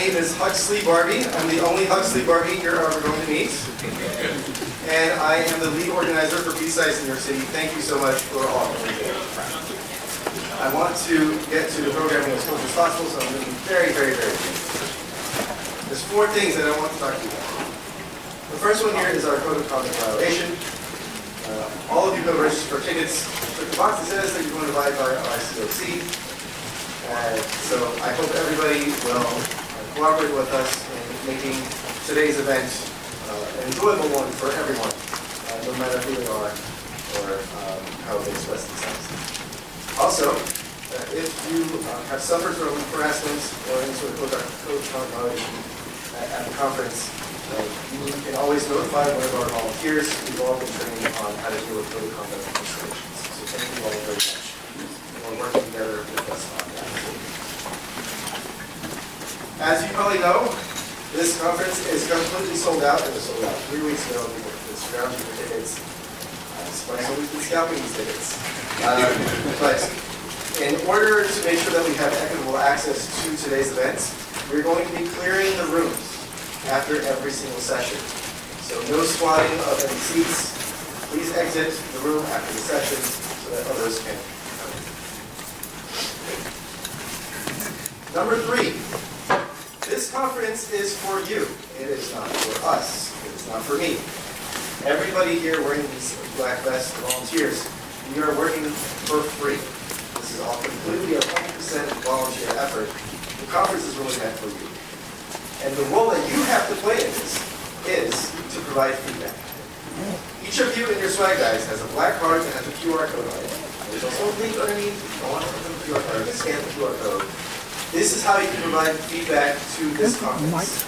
name is Huxley Barbie. I'm the only Huxley Barbie you're ever going to meet. And I am the lead organizer for B-Sides New York City. Thank you so much for all of it. I want to get to the programming as close as possible, so I'm going to be very, very, very brief. There's 4 things that I want to talk to you about. The first one here is our code of conduct violation. All of you who have registered for tickets, the box that says that you're going to abide by our COC. So I hope everybody will cooperate with us in making today's event an enjoyable one for everyone, no matter who they are or how they express themselves. Also, if you have suffered from harassment or any sort of code of conduct violation at the conference, you can always notify one of our volunteers. We've all been trained on how to deal with code of conduct situations. So thank you all very much. We're working together with us on that. As you probably know, this conference is completely sold out. It was sold out 3 weeks ago. People have been scrounging for tickets. Spice always been scalping these tickets. But in order to make sure that we have equitable access to today's events, we're going to be clearing the rooms after every single session. So no squatting of any seats. Please exit the room after the session so that others can come in. Number 3, this conference is for you. It is not for us. It is not for me. Everybody here wearing these black vests, volunteers, we are working for free. This is all completely 100% volunteer effort. The conference is really meant for you. And the role that you have to play in this is to provide feedback. Each of you in your swag bags has a black card that has a QR code on it. There's also a link underneath. You don't want to put the QR code, just scan the QR code. This is how you can provide feedback to this conference.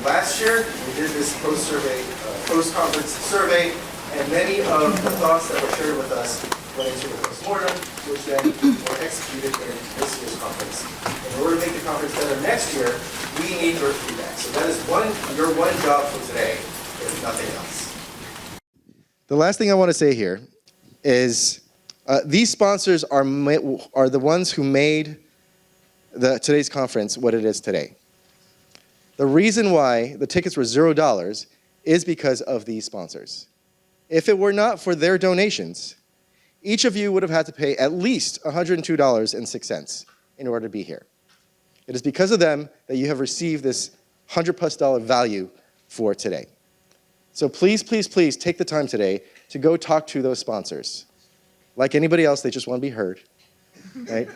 Last year, we did this post-conference survey, and many of the thoughts that were shared with us went into the post-mortem, which then were executed in this year's conference. In order to make the conference better next year, we need your feedback. So that is your one job for today, if nothing else. The last thing I want to say here is these sponsors are the ones who made today's conference what it is today. The reason why the tickets were $0 is because of these sponsors. If it were not for their donations, each of you would have had to pay at least $102.06 in order to be here. It is because of them that you have received this $100+ value for today. So please, please, please take the time today to go talk to those sponsors. Like anybody else, they just want to be heard, right?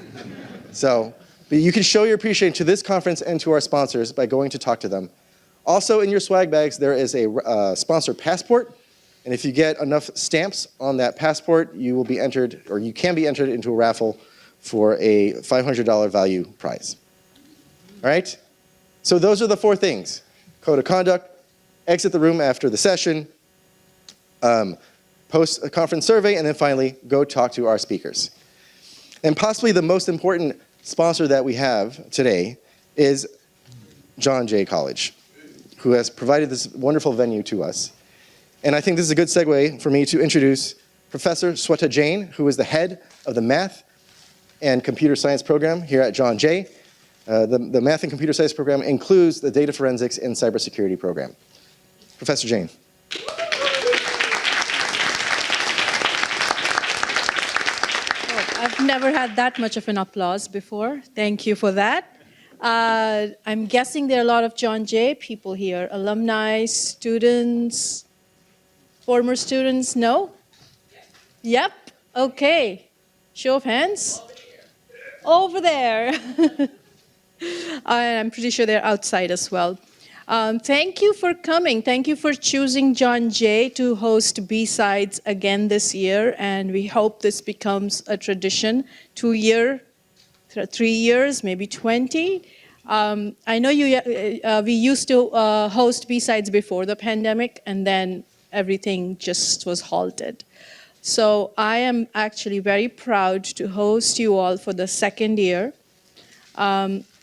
But you can show your appreciation to this conference and to our sponsors by going to talk to them. Also in your swag bags, there is a sponsor passport. And if you get enough stamps on that passport, you will be entered, or you can be entered into a raffle for a $500 value prize. All right? So those are the 4 things. Code of conduct, exit the room after the session, post a conference survey, and then finally, go talk to our speakers. And possibly the most important sponsor that we have today is John Jay College, who has provided this wonderful venue to us. And I think this is a good segue for me to introduce Professor Sweta Jain, who is the head of the Math and Computer Science program here at John Jay. The Math and Computer Science program includes the Data Forensics and Cybersecurity program. Professor Jain. I've never had that much of an applause before. Thank you for that. I'm guessing there are a lot of John Jay people here, alumni, students, former students, no? Yep, okay. Show of hands. Over there. I'm pretty sure they're outside as well. Thank you for coming. Thank you for choosing John Jay to host B-Sides again this year, and we hope this becomes a tradition. 2 years, 3 years, maybe 20. I know we used to host B-Sides before the pandemic, and then everything just was halted. So I am actually very proud to host you all for the 2nd year.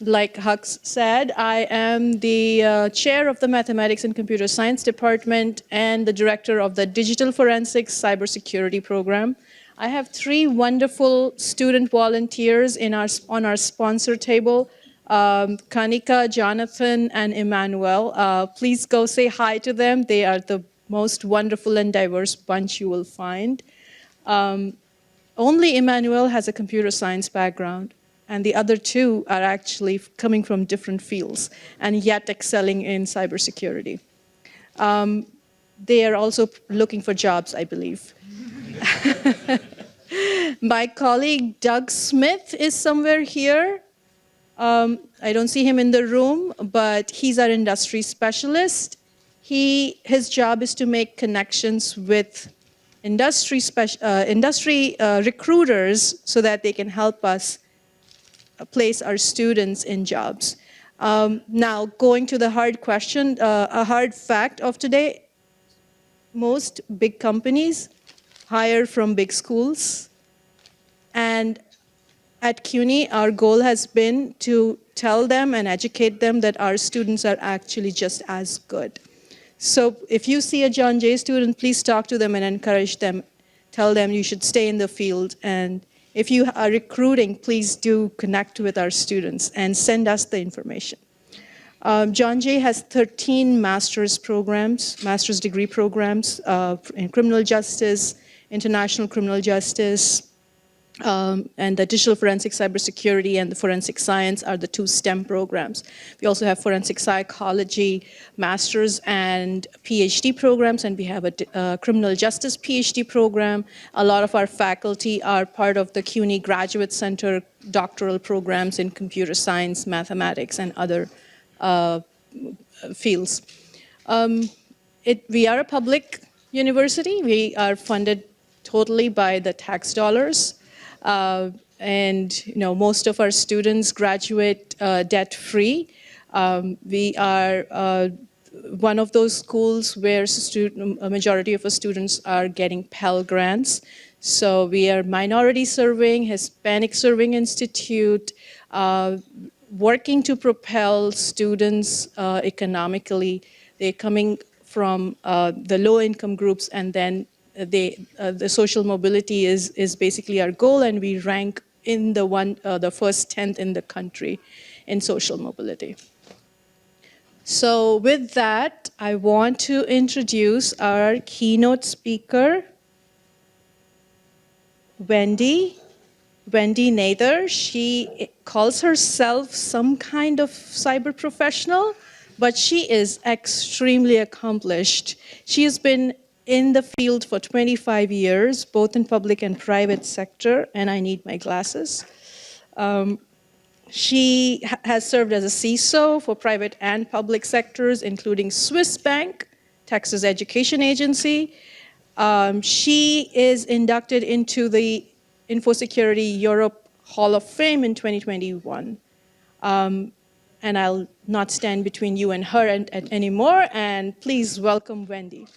Like Hux said, I am the chair of the Mathematics and Computer Science Department and the director of the Digital Forensics Cybersecurity Program. I have 3 wonderful student volunteers on our sponsor table. Kanika, Jonathan, and Emmanuel. Please go say hi to them. They are the most wonderful and diverse bunch you will find. Only Emmanuel has a computer science background, and the other two are actually coming from different fields and yet excelling in cybersecurity. They are also looking for jobs, I believe. My colleague Doug Smith is somewhere here. I don't see him in the room, but he's our industry specialist. His job is to make connections with industry recruiters so that they can help us place our students in jobs. Now, going to the hard question, a hard fact of today, most big companies hire from big schools. And at CUNY, our goal has been to tell them and educate them that our students are actually just as good. So if you see a John Jay student, please talk to them and encourage them. Tell them you should stay in the field. And if you are recruiting, please do connect with our students and send us the information. John Jay has 13 master's degree programs in criminal justice, international criminal justice, and the digital forensic cybersecurity and the forensic science are the two STEM programs. We also have forensic psychology, master's and PhD programs, and we have a criminal justice PhD program. A lot of our faculty are part of the CUNY Graduate Center doctoral programs in computer science, mathematics, and other fields. We are a public university. We are funded totally by the tax dollars. And most of our students graduate debt-free. We are one of those schools where a majority of our students are getting Pell Grants. So we are minority serving, Hispanic serving institute, working to propel students economically. They're coming from the low-income groups, and then the social mobility is basically our goal, and we rank in the first 10th in the country in social mobility. So with that, I want to introduce our keynote speaker, Wendy Nather. She calls herself some kind of cyber professional, but she is extremely accomplished. She has been in the field for 25 years, both in public and private sector, and I need my glasses. She has served as a CISO for private and public sectors, including Swiss Bank, Texas Education Agency. She is inducted into the InfoSecurity Europe Hall of Fame in 2021. And I'll not stand between you and her anymore, and please welcome Wendy.